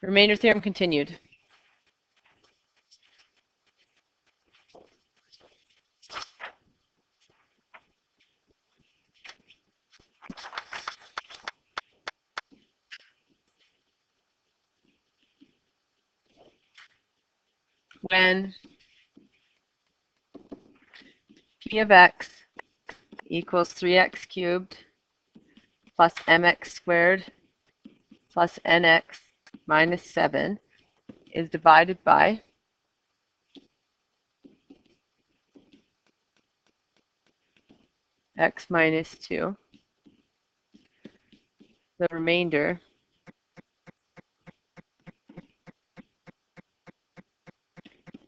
Remainder theorem continued. When p of x equals 3x cubed plus mx squared plus nx minus 7 is divided by x minus 2, the remainder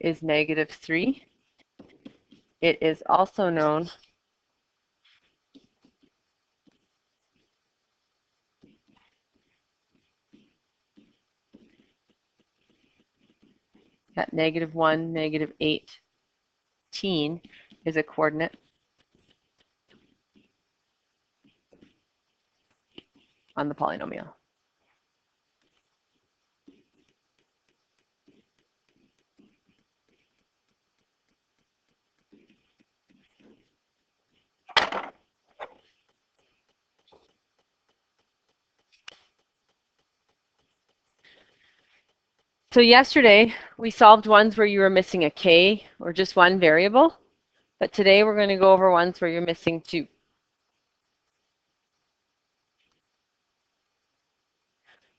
is negative 3. It is also known that negative 1, negative 18 is a coordinate on the polynomial. So yesterday we solved ones where you were missing a k or just one variable, but today we're going to go over ones where you're missing 2.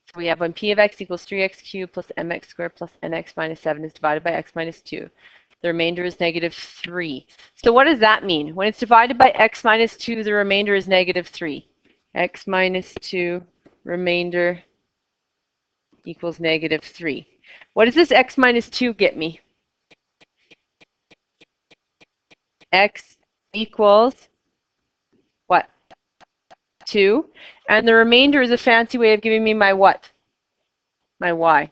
So we have when p of x equals 3x cubed plus mx squared plus nx minus 7 is divided by x minus 2. The remainder is negative 3. So what does that mean? When it's divided by x minus 2, the remainder is negative 3. X minus 2 remainder equals negative 3. What does this x minus 2 get me? X equals what? 2. And the remainder is a fancy way of giving me my what? My y.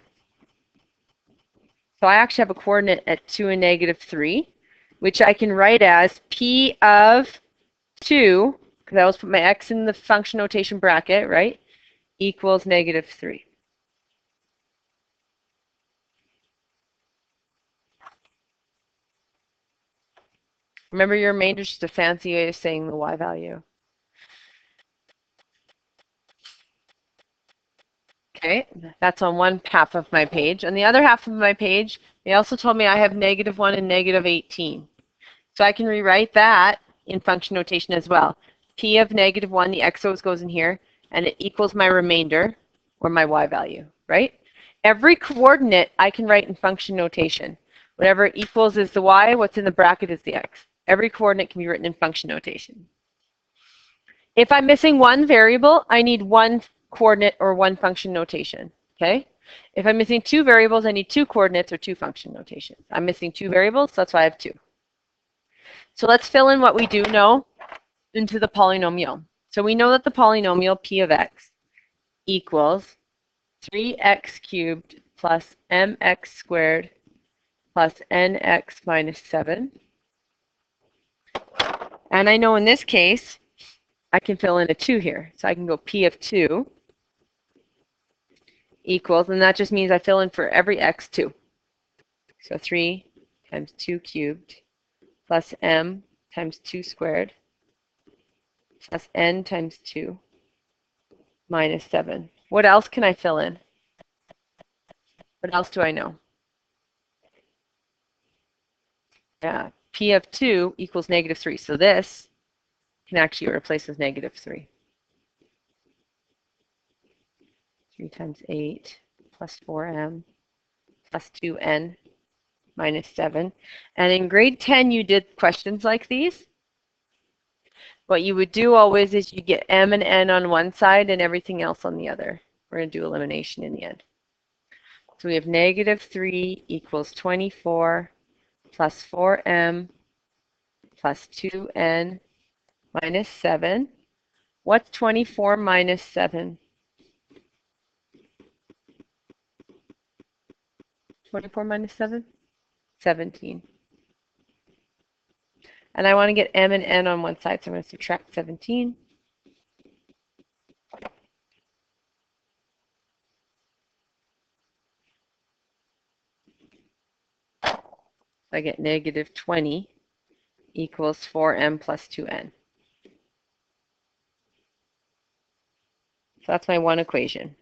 So I actually have a coordinate at 2 and negative 3, which I can write as p of 2, because I always put my x in the function notation bracket, right, equals negative 3. Remember, your remainder is just a fancy way of saying the y value. Okay, that's on one half of my page. On the other half of my page, they also told me I have negative 1 and negative 18. So I can rewrite that in function notation as well. P of negative 1, the x always goes in here, and it equals my remainder, or my y value, right? Every coordinate I can write in function notation. Whatever it equals is the y, what's in the bracket is the x. Every coordinate can be written in function notation. If I'm missing one variable, I need one coordinate or one function notation, okay? If I'm missing two variables, I need two coordinates or two function notations. I'm missing two variables, so that's why I have 2. So let's fill in what we do know into the polynomial. So we know that the polynomial p of x equals 3x cubed plus mx squared plus nx minus 7. And I know in this case, I can fill in a 2 here. So I can go p of 2 equals, and that just means I fill in for every x 2. So 3 times 2 cubed plus m times 2 squared plus n times 2 minus 7. What else can I fill in? What else do I know? Yeah, p of 2 equals negative 3. So this can actually replace as negative 3. 3 times 8 plus 4m plus 2n minus 7. And in grade 10, you did questions like these. What you would do always is you get m and n on one side and everything else on the other. We're going to do elimination in the end. So we have negative 3 equals 24 plus 4m plus 2n minus 7. What's 24 minus 7? 24 minus 7? 17. And I want to get m and n on one side, so I'm going to subtract 17. I get negative 20 equals 4m plus 2n. So that's my one equation.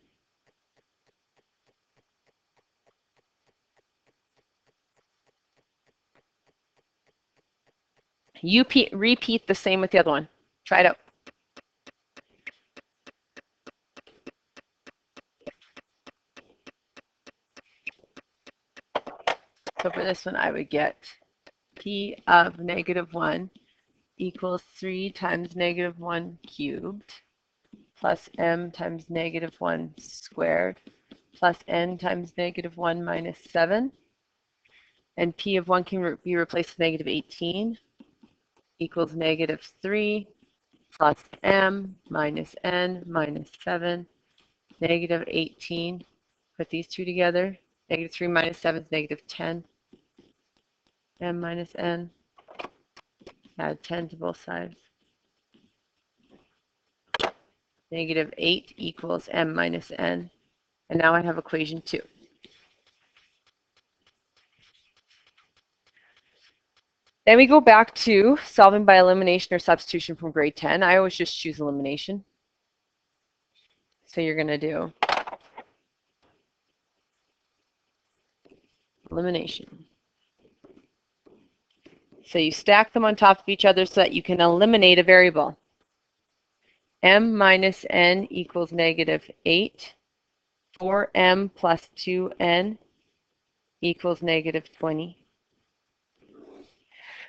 You repeat the same with the other one. Try it out. So for this one, I would get p of negative 1 equals 3 times negative 1 cubed plus m times negative 1 squared plus n times negative 1 minus 7. And p of 1 can be replaced with negative 18 equals negative 3 plus m minus n minus 7, negative 18. Put these two together. Negative 3 minus 7 is negative 10. M minus n. Add 10 to both sides. Negative 8 equals m minus n. And now I have equation 2. Then we go back to solving by elimination or substitution from grade 10. I always just choose elimination. So you're going to do elimination. So you stack them on top of each other so that you can eliminate a variable. M minus n equals negative 8. 4m plus 2n equals negative 20.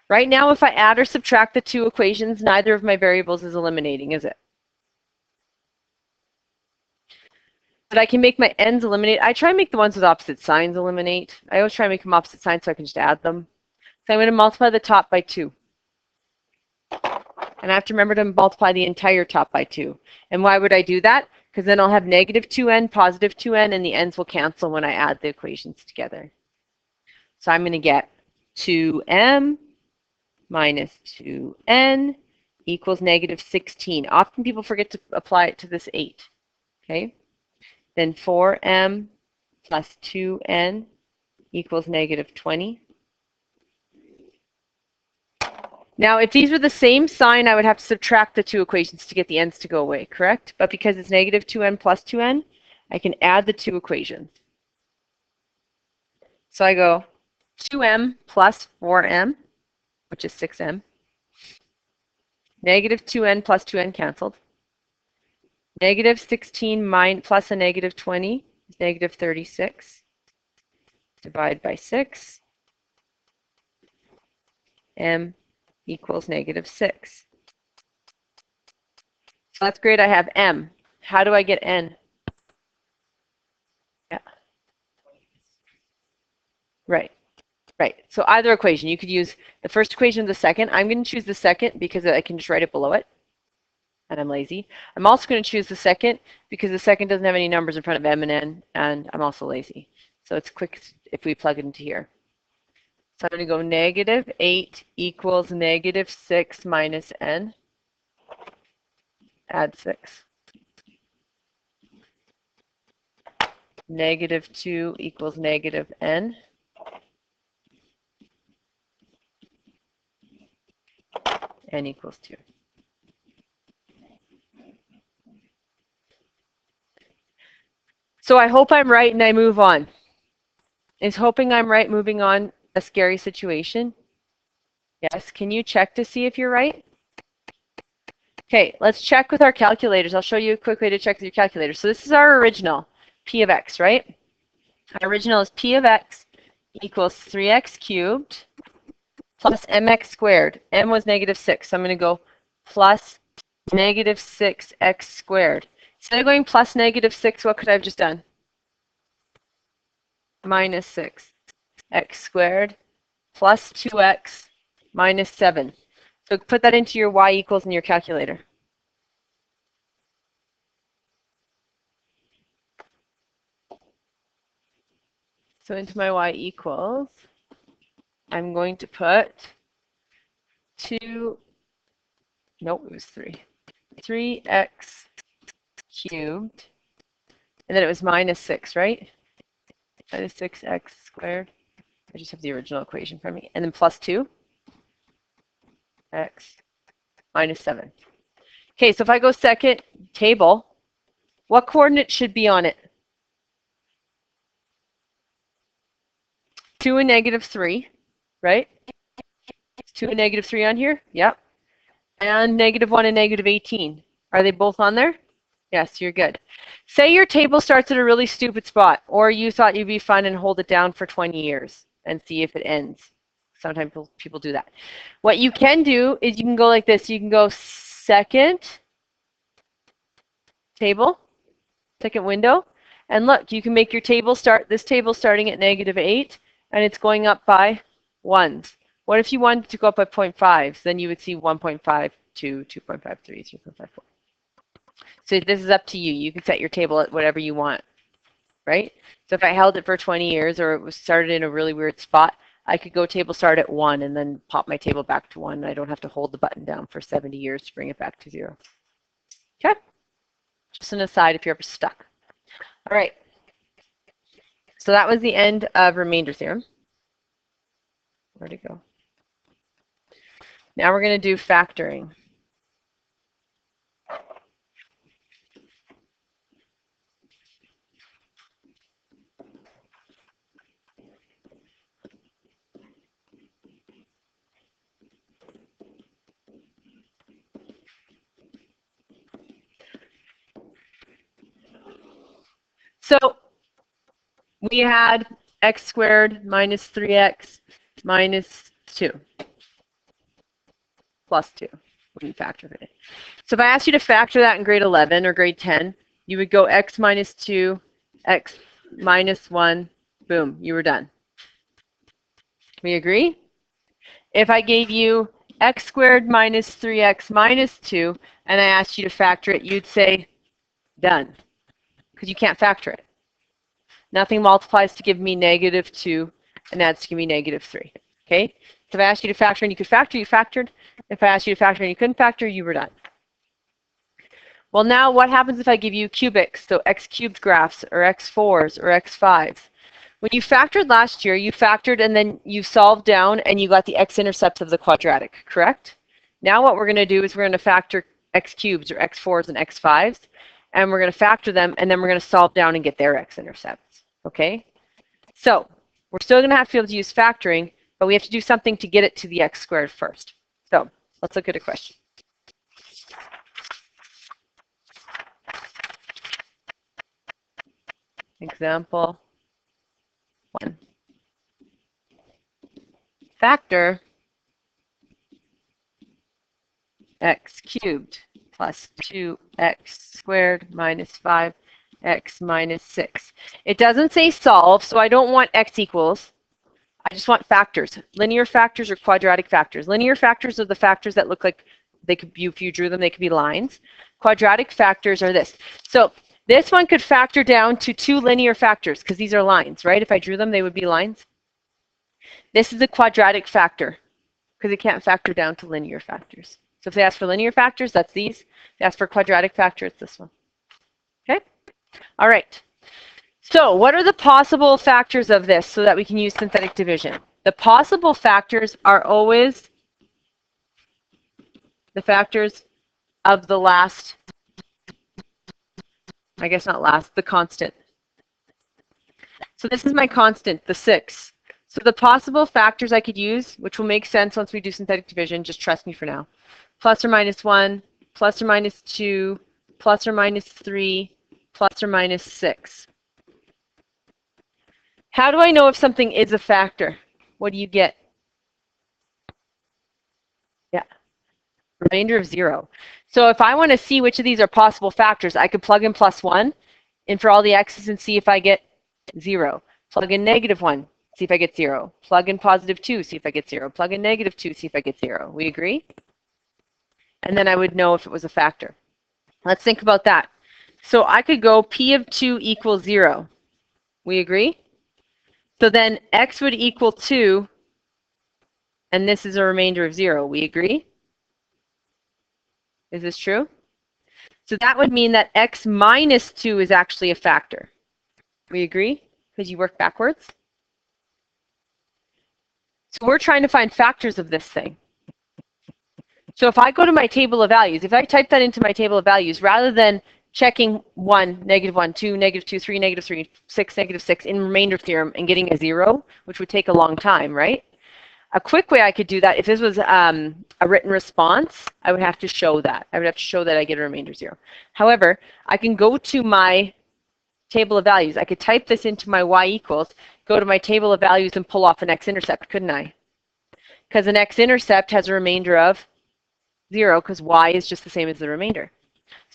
Right now, if I add or subtract the two equations, neither of my variables is eliminating, is it? But I can make my n's eliminate. I try and make the ones with opposite signs eliminate. I always try and make them opposite signs so I can just add them. So I'm going to multiply the top by 2. And I have to remember to multiply the entire top by 2. And why would I do that? Because then I'll have negative 2n, positive 2n, and the n's will cancel when I add the equations together. So I'm going to get 2m minus 2n equals negative 16. Often people forget to apply it to this 8. Okay? Then 4m plus 2n equals negative 20. Now, if these were the same sign, I would have to subtract the two equations to get the n's to go away, correct? But because it's negative 2n plus 2n, I can add the two equations. So I go 2m plus 4m, which is 6m. Negative 2n plus 2n canceled. Negative 16 plus a negative 20 is negative 36. Divide by 6. M equals negative 6. So that's great. I have m. How do I get n? Yeah. Right. Right. So either equation. You could use the first equation or the second. I'm going to choose the second because I can just write it below it. And I'm lazy. I'm also going to choose the second because the second doesn't have any numbers in front of m and n, and I'm also lazy. So it's quick if we plug it into here. So I'm going to go negative 8 equals negative 6 minus n. Add 6. Negative 2 equals negative n. N equals 2. So I hope I'm right and I move on. Is hoping I'm right moving on a scary situation? Yes. Can you check to see if you're right? Okay, let's check with our calculators. I'll show you a quick way to check with your calculator. So this is our original, p of x, right? Our original is p of x equals 3x cubed plus mx squared. M was negative 6, so I'm going to go plus negative 6x squared. Instead of going plus negative 6, what could I have just done? Minus 6x squared plus 2x minus 7. So put that into your y equals in your calculator. So into my y equals, I'm going to put 3. Nope, it was 3. 3x cubed. And then it was minus 6, right? Minus 6x squared I just have the original equation from me. And then plus 2, x minus 7. Okay, so if I go second table, what coordinate should be on it? 2 and negative 3, right? 2 and negative 3 on here? Yep. And negative 1 and negative 18. Are they both on there? Yes, you're good. Say your table starts at a really stupid spot, or you thought you'd be fun and hold it down for 20 years and see if it ends. Sometimes people do that. What you can do is you can go like this. You can go second table, second window, and look, you can make your table start, this table starting at negative 8, and it's going up by 1s. What if you wanted to go up by 0.5s? Then you would see 1.5, 2, 2.53, 3.54. So this is up to you. You can set your table at whatever you want, right? So if I held it for 20 years or it was started in a really weird spot, I could go table start at 1 and then pop my table back to 1. I don't have to hold the button down for 70 years to bring it back to 0. Okay? Just an aside if you're ever stuck. All right. So that was the end of remainder theorem. Where'd it go? Now we're going to do factoring. So we had x squared minus 3x minus 2 plus 2 when you factor it in. So if I asked you to factor that in grade 11 or grade 10, you would go x minus 2, x minus 1, boom, you were done. We agree? If I gave you x squared minus 3x minus 2 and I asked you to factor it, you'd say done, because you can't factor it. Nothing multiplies to give me negative 2 and adds to give me negative 3. Okay? So if I asked you to factor and you could factor, you factored. If I asked you to factor and you couldn't factor, you were done. Well, now what happens if I give you cubics, so x cubed graphs or x4s or x5s? When you factored last year, you factored and then you solved down and you got the x-intercepts of the quadratic, correct? Now what we're going to do is we're going to factor x cubes or x4s and x5s, and we're going to factor them, and then we're going to solve down and get their x-intercepts, okay? So we're still going to have to be able to use factoring, but we have to do something to get it to the x squared first. So let's look at a question. Example 1. Factor x cubed plus 2x squared minus 5x minus 6. It doesn't say solve, so I don't want x equals. I just want factors. Linear factors or quadratic factors. Linear factors are the factors that look like they could be, if you drew them, they could be lines. Quadratic factors are this. So this one could factor down to 2 linear factors because these are lines, right? If I drew them, they would be lines. This is a quadratic factor because it can't factor down to linear factors. So if they ask for linear factors, that's these. If they ask for quadratic factor, it's this one. Okay? All right. So what are the possible factors of this so that we can use synthetic division? The possible factors are always the factors of the last, I guess not last, the constant. So this is my constant, the 6. So the possible factors I could use, which will make sense once we do synthetic division, just trust me for now. Plus or minus 1, plus or minus 2, plus or minus 3, plus or minus 6. How do I know if something is a factor? What do you get? Yeah, remainder of 0. So if I want to see which of these are possible factors, I could plug in plus 1 in for all the x's and see if I get 0. Plug in negative 1, see if I get 0. Plug in positive 2, see if I get 0. Plug in negative 2, see if I get 0. We agree? And then I would know if it was a factor. Let's think about that. So I could go P of 2 equals 0. We agree? So then x would equal 2, and this is a remainder of 0. We agree? Is this true? So that would mean that x minus 2 is actually a factor. We agree? Because you work backwards. So we're trying to find factors of this thing. So if I go to my table of values, if I type that into my table of values, rather than checking 1, -1, 2, -2, 3, -3, 6, -6 in remainder theorem and getting a 0, which would take a long time, right? A quick way I could do that, if this was a written response, I would have to show that. I would have to show that I get a remainder 0. However, I can go to my table of values. I could type this into my y equals, go to my table of values and pull off an x-intercept, couldn't I? Because an x-intercept has a remainder of 0 because y is just the same as the remainder.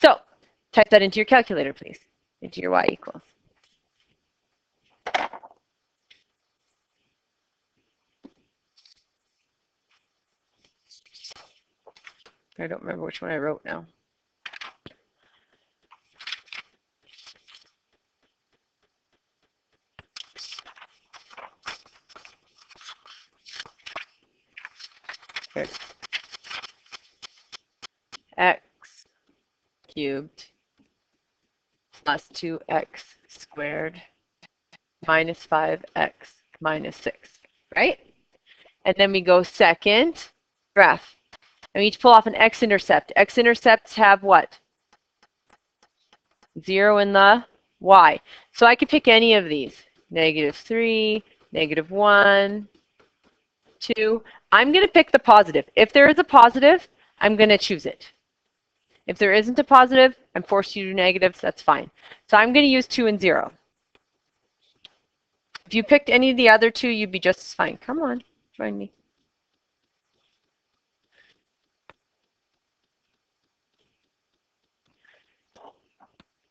So type that into your calculator, please, into your y equals. I don't remember which one I wrote now. Good. X cubed plus 2x squared minus 5x minus 6, right? And then we go second graph. And we each pull off an x-intercept. X-intercepts have what? 0 in the y. So I could pick any of these. -3, -1, 2. I'm going to pick the positive. If there is a positive, I'm going to choose it. If there isn't a positive, I'm forced to do negatives. That's fine. So I'm going to use 2 and 0. If you picked any of the other two, you'd be just as fine. Come on, join me.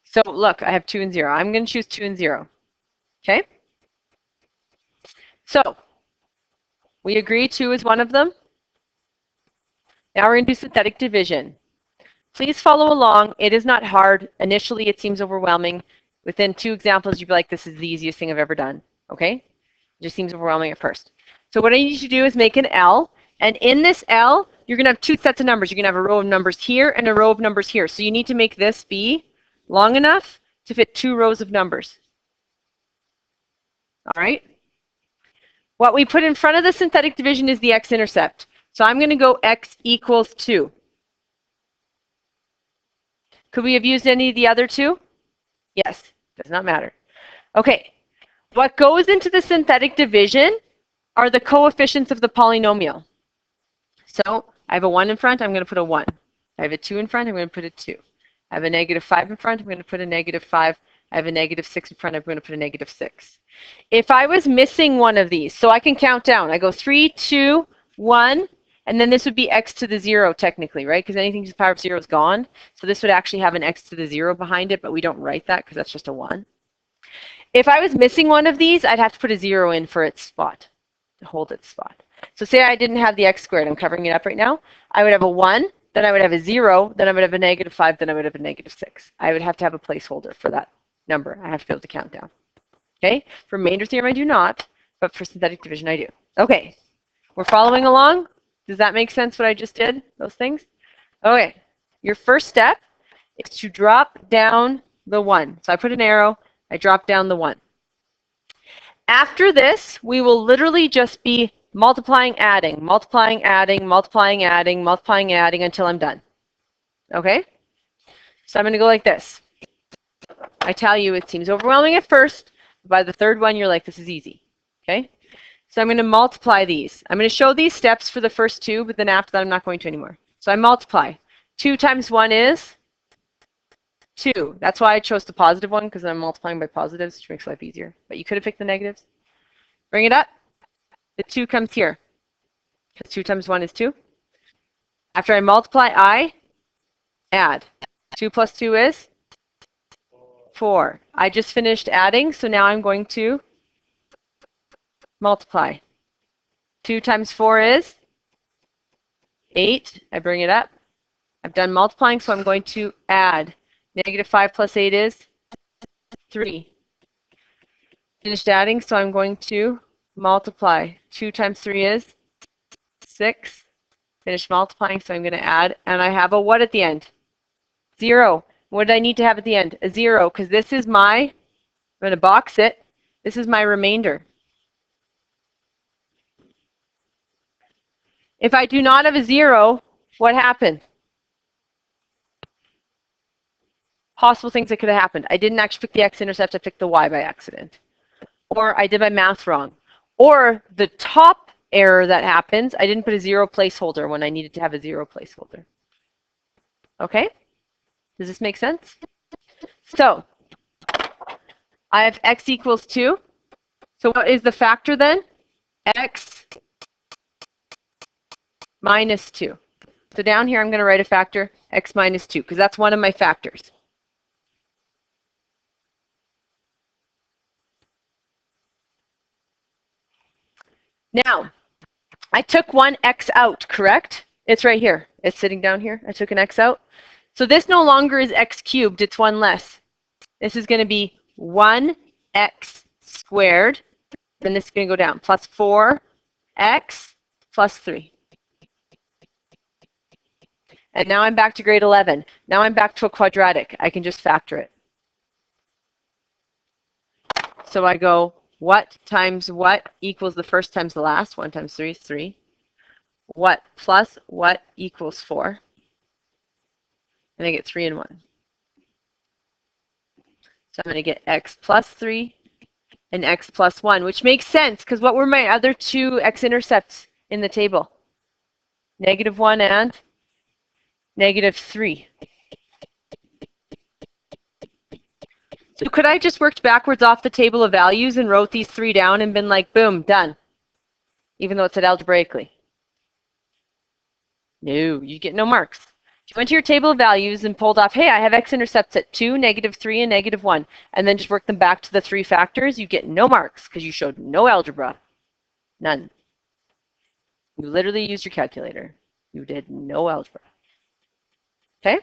So look, I have 2 and 0. I'm going to choose 2 and 0. Okay? So we agree 2 is one of them. Now we're going to do synthetic division. Please follow along. It is not hard. Initially, it seems overwhelming. Within 2 examples, you'd be like, this is the easiest thing I've ever done. Okay? It just seems overwhelming at first. So what I need you to do is make an L. And in this L, you're going to have 2 sets of numbers. You're going to have a row of numbers here and a row of numbers here. So you need to make this be long enough to fit 2 rows of numbers. All right? What we put in front of the synthetic division is the x-intercept. So I'm going to go x equals 2. Could we have used any of the other 2? Yes, does not matter. Okay, what goes into the synthetic division are the coefficients of the polynomial. So I have a 1 in front, I'm going to put a 1. I have a 2 in front, I'm going to put a 2. I have a -5 in front, I'm going to put a -5. I have a -6 in front, I'm going to put a -6. If I was missing one of these, so I can count down. I go 3, 2, 1, and then this would be x to the 0 technically, right? Because anything to the power of 0 is gone. So this would actually have an x to the 0 behind it, but we don't write that because that's just a 1. If I was missing one of these, I'd have to put a 0 in for its spot, to hold its spot. So say I didn't have the x squared, I'm covering it up right now. I would have a 1, then I would have a 0, then I would have a -5, then I would have a -6. I would have to have a placeholder for that number. I have to be able to count down. Okay, for remainder theorem I do not, but for synthetic division I do. Okay, we're following along? Does that make sense what I just did, those things? Okay, your first step is to drop down the 1. So I put an arrow, I drop down the 1. After this, we will literally just be multiplying, adding, multiplying, adding, multiplying, adding, multiplying, adding until I'm done. Okay? So I'm going to go like this. I tell you, it seems overwhelming at first. By the third one, you're like, this is easy. Okay? So I'm going to multiply these. I'm going to show these steps for the first 2, but then after that, I'm not going to anymore. So I multiply. 2 times 1 is 2. That's why I chose the positive one, because I'm multiplying by positives, which makes life easier. But you could have picked the negatives. Bring it up. The 2 comes here, because 2 times 1 is 2. After I multiply, I add. 2 plus 2 is 4. I just finished adding, so now I'm going to multiply. 2 times 4 is 8. I bring it up. I've done multiplying, so I'm going to add. -5 plus 8 is 3. Finished adding, so I'm going to multiply. 2 times 3 is 6. Finished multiplying, so I'm going to add. And I have a what at the end? 0. What did I need to have at the end? A 0, because this is my, I'm going to box it. This is my remainder. If I do not have a 0, what happened? Possible things that could have happened. I didn't actually pick the x-intercept, I picked the y by accident. Or I did my math wrong. Or the top error that happens, I didn't put a 0 placeholder when I needed to have a 0 placeholder. Okay? Does this make sense? So, I have x equals 2. So what is the factor then? X minus 2. So down here I'm going to write a factor, x minus 2, because that's one of my factors. Now, I took one x out, correct? It's right here. It's sitting down here. I took an x out. So this no longer is x cubed. It's one less. This is going to be 1x squared. Then this is going to go down. Plus 4x plus 3. And now I'm back to grade 11. Now I'm back to a quadratic. I can just factor it. So I go, what times what equals the first times the last? 1 times 3 is 3. What plus what equals 4. And I get 3 and 1. So I'm going to get x plus 3 and x plus 1, which makes sense because what were my other two x-intercepts in the table? -1 and -3. So could I just worked backwards off the table of values and wrote these three down and been like, boom, done? Even though it said algebraically. No, you get no marks. If you went to your table of values and pulled off, hey, I have x-intercepts at 2, -3, and -1, and then just work them back to the three factors, you get no marks because you showed no algebra. None. You literally used your calculator. You did no algebra. Okay?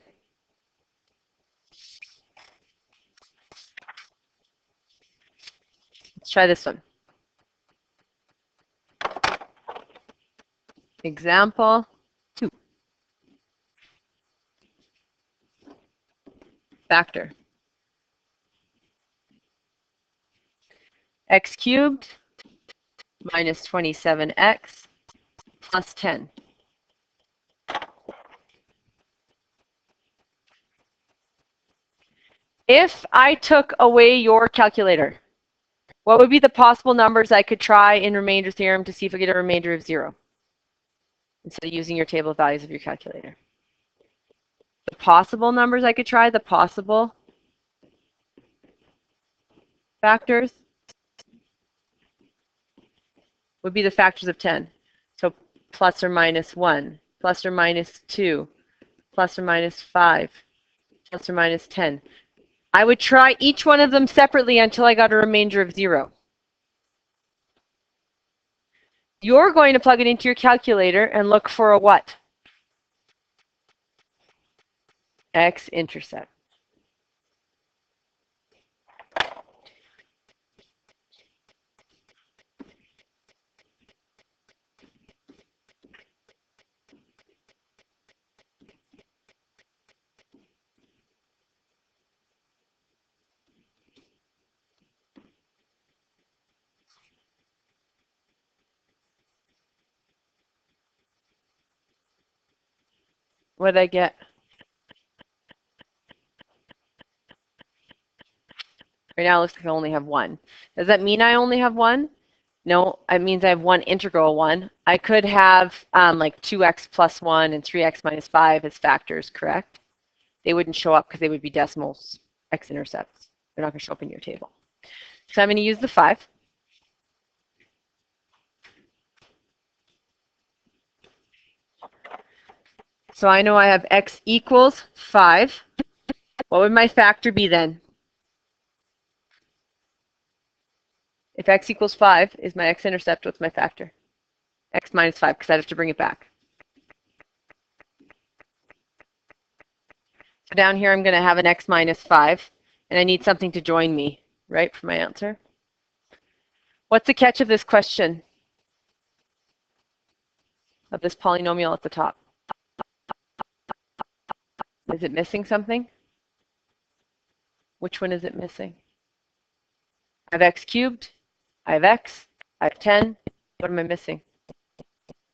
Let's try this one. Example 2. Factor. X cubed minus 27x plus 10. If I took away your calculator, what would be the possible numbers I could try in remainder theorem to see if I get a remainder of 0? Instead of using your table of values of your calculator. The possible numbers I could try, the possible factors, would be the factors of 10. So plus or minus 1, plus or minus 2, plus or minus 5, plus or minus 10. I would try each one of them separately until I got a remainder of 0. You're going to plug it into your calculator and look for a what? X-intercept. What did I get? Right now it looks like I only have 1. Does that mean I only have 1? No, it means I have one integral 1. I could have like 2x plus 1 and 3x minus 5 as factors, correct? They wouldn't show up because they would be decimals, x-intercepts. They're not going to show up in your table. So I'm going to use the 5. So I know I have x equals 5. What would my factor be then? If x equals 5 is my x-intercept, what's my factor? X minus 5, because I'd have to bring it back. So down here I'm going to have an x minus 5, and I need something to join me, right, for my answer. What's the catch of this question? Of this polynomial at the top? Is it missing something? Which one is it missing? I have x cubed, I have x, I have 10. What am I missing?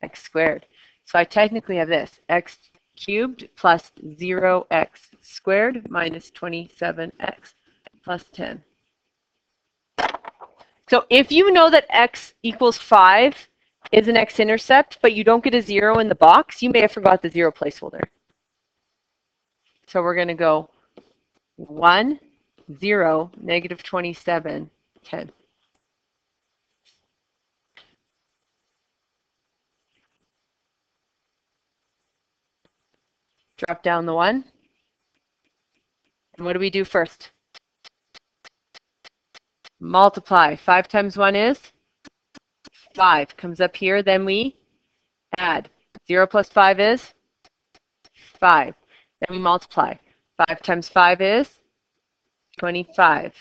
X squared. So I technically have this, x cubed plus 0x squared minus 27x plus 10. So if you know that x equals 5 is an x-intercept, but you don't get a 0 in the box, you may have forgot the 0 placeholder. So we're going to go 1, 0, negative 27, 10. Drop down the 1. And what do we do first? Multiply. 5 times 1 is 5. Comes up here. Then we add. 0 plus 5 is 5. Then we multiply. 5 times 5 is 25.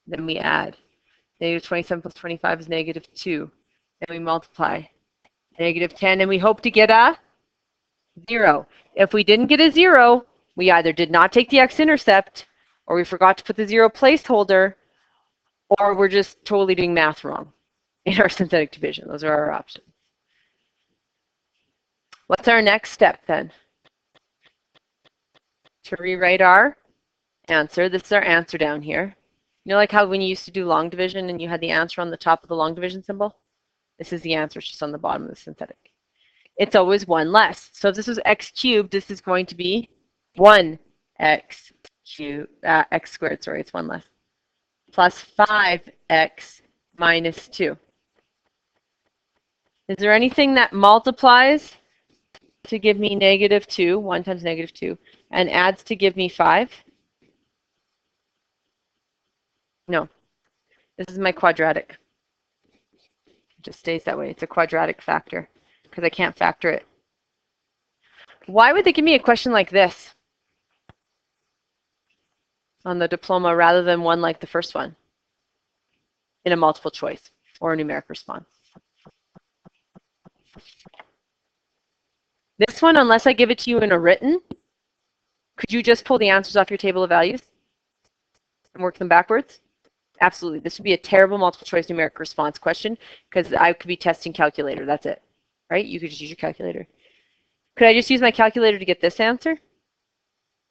Then we add. Negative 27 plus 25 is negative 2. Then we multiply. Negative 10. And we hope to get a 0. If we didn't get a 0, we either did not take the x-intercept, or we forgot to put the 0 placeholder, or we're just totally doing math wrong in our synthetic division. Those are our options. What's our next step then? To rewrite our answer. This is our answer down here. You know, like how when you used to do long division and you had the answer on the top of the long division symbol? This is the answer, it's just on the bottom of the synthetic. It's always 1 less. So if this was x cubed, this is going to be 1x cubed, x squared, sorry, it's 1 less, plus 5x minus 2. Is there anything that multiplies to give me negative 2, 1 times negative 2, and adds to give me 5? No. This is my quadratic. It just stays that way. It's a quadratic factor because I can't factor it. Why would they give me a question like this on the diploma rather than one like the first one in a multiple choice or a numeric response? This one, unless I give it to you in a written, could you just pull the answers off your table of values and work them backwards? Absolutely. This would be a terrible multiple choice numeric response question because I could be testing calculator. That's it. Right? You could just use your calculator. Could I just use my calculator to get this answer?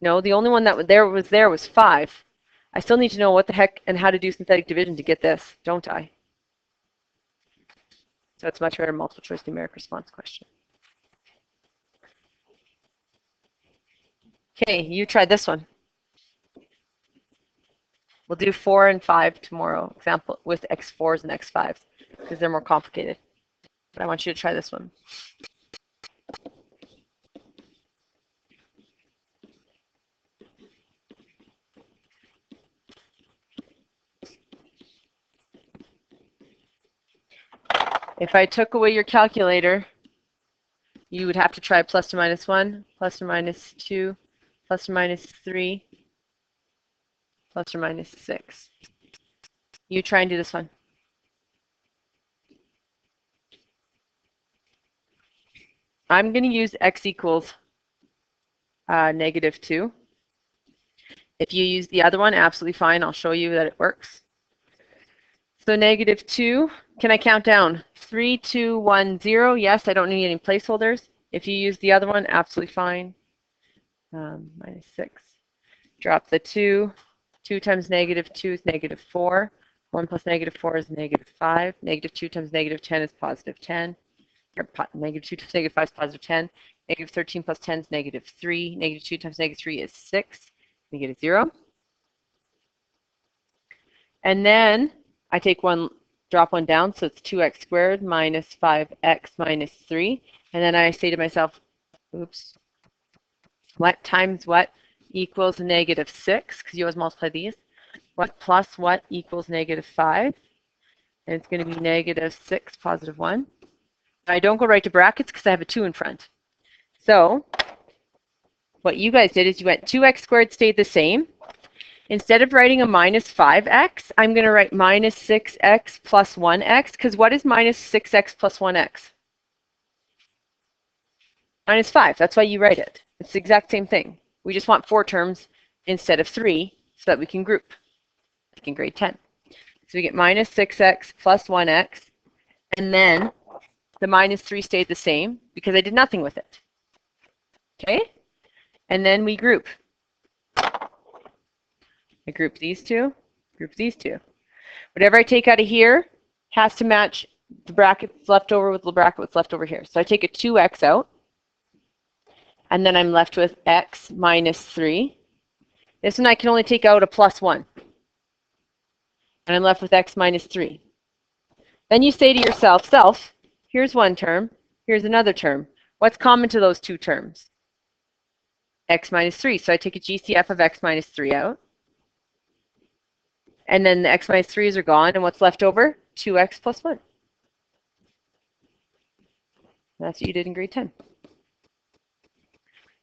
No, the only one that was 5. I still need to know what the heck and how to do synthetic division to get this, don't I? So it's much better multiple choice numeric response question. Okay, you try this one. We'll do 4 and 5 tomorrow, example with x4s and x5s, because they're more complicated. But I want you to try this one. If I took away your calculator, you would have to try plus or minus 1, plus or minus 2, plus or minus 3, plus or minus 6. You try and do this one. I'm going to use x equals negative 2. If you use the other one, absolutely fine. I'll show you that it works. So negative 2, can I count down? 3, 2, 1, 0. Yes, I don't need any placeholders. If you use the other one, absolutely fine. Minus 6. Drop the 2. 2 times negative 2 is negative 4. 1 plus negative 4 is negative 5. Negative 2 times negative 10 is positive 10. Or negative 2 times negative 5 is positive 10. Negative 13 plus 10 is negative 3. Negative 2 times negative 3 is 6. Negative 0. And then I take one, drop one down, so it's 2x squared minus 5x minus 3. And then I say to myself, oops, what times what equals negative 6? Because you always multiply these. What plus what equals negative 5? And it's going to be negative 6, positive 1. I don't go right to brackets because I have a 2 in front. So what you guys did is you went 2x squared stayed the same. Instead of writing a minus 5x, I'm going to write minus 6x plus 1x, because what is minus 6x plus 1x? Minus 5. That's why you write it. It's the exact same thing. We just want 4 terms instead of 3 so that we can group, like in grade 10. So we get minus 6x plus 1x, and then The minus 3 stayed the same because I did nothing with it. Okay? And then we group. I group these two, group these two. Whatever I take out of here has to match the bracket left over with the bracket what's left over here. So I take a 2x out, and then I'm left with x minus 3. This one I can only take out a plus 1. And I'm left with x minus 3. Then you say to yourself, here's one term, here's another term. What's common to those two terms? X minus 3. So I take a GCF of x minus 3 out. And then the x minus 3's are gone, and what's left over? 2x plus 1. That's what you did in grade 10.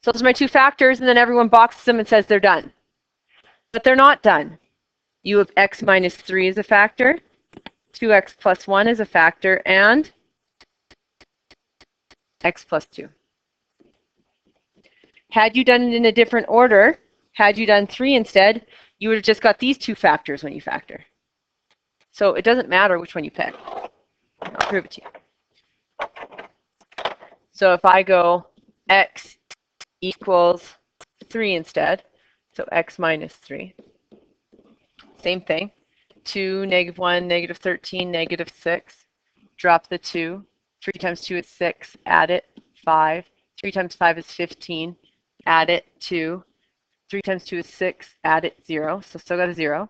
So those are my two factors, and then everyone boxes them and says they're done. But they're not done. You have x minus 3 as a factor, 2x plus 1 is a factor, and x plus 2. Had you done it in a different order, had you done 3 instead, you would have just got these two factors when you factor. So it doesn't matter which one you pick. I'll prove it to you. So if I go x equals 3 instead, so x minus 3, same thing. 2, negative 1, negative 13, negative 6. Drop the 2. 3 times 2 is 6. Add it, 5. 3 times 5 is 15. Add it, 2. 3 times 2 is 6. Add it, 0. So still got a 0.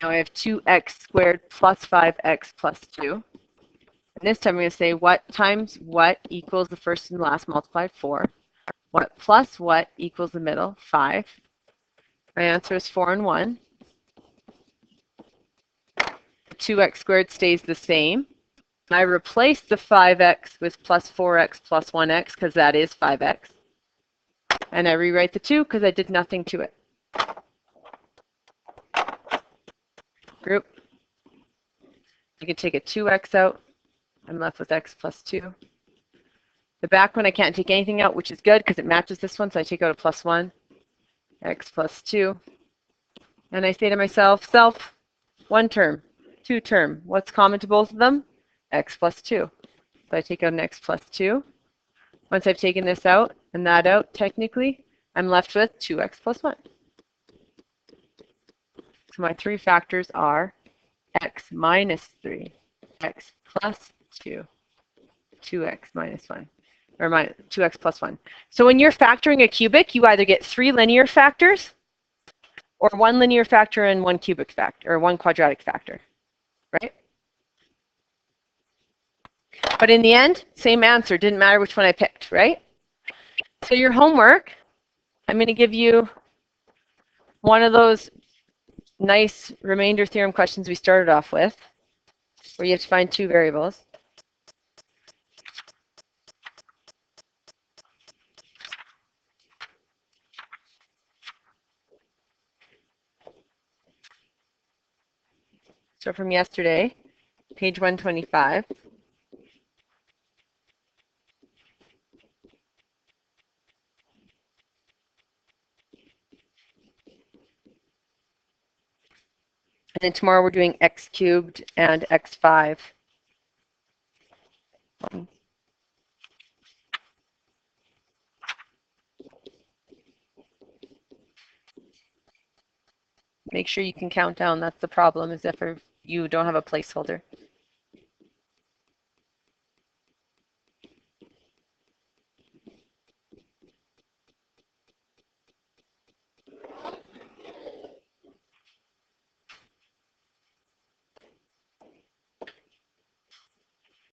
Now I have 2x squared plus 5x plus 2. And this time I'm going to say what times what equals the first and the last multiplied, 4. What plus what equals the middle, 5. My answer is 4 and 1. 2x squared stays the same. I replace the 5x with plus 4x plus 1x because that is 5x. And I rewrite the 2 because I did nothing to it. Group. You can take a 2x out. I'm left with x plus 2. The back one I can't take anything out, which is good because it matches this one, so I take out a plus 1. X plus 2. And I say to myself, one term, two term. What's common to both of them? X plus 2. So I take out an x plus 2. Once I've taken this out and that out, technically, I'm left with 2x plus 1. So my three factors are x minus 3, x plus 2, 2x minus 1, or 2x plus 1. So when you're factoring a cubic, you either get 3 linear factors or 1 linear factor and 1 cubic factor, or 1 quadratic factor, right? But in the end, same answer. Didn't matter which one I picked, right? So your homework, I'm going to give you one of those nice remainder theorem questions we started off with, where you have to find two variables. So from yesterday, page 125. And then tomorrow we're doing x cubed and x5. Make sure you can count down. That's the problem, is if you don't have a placeholder.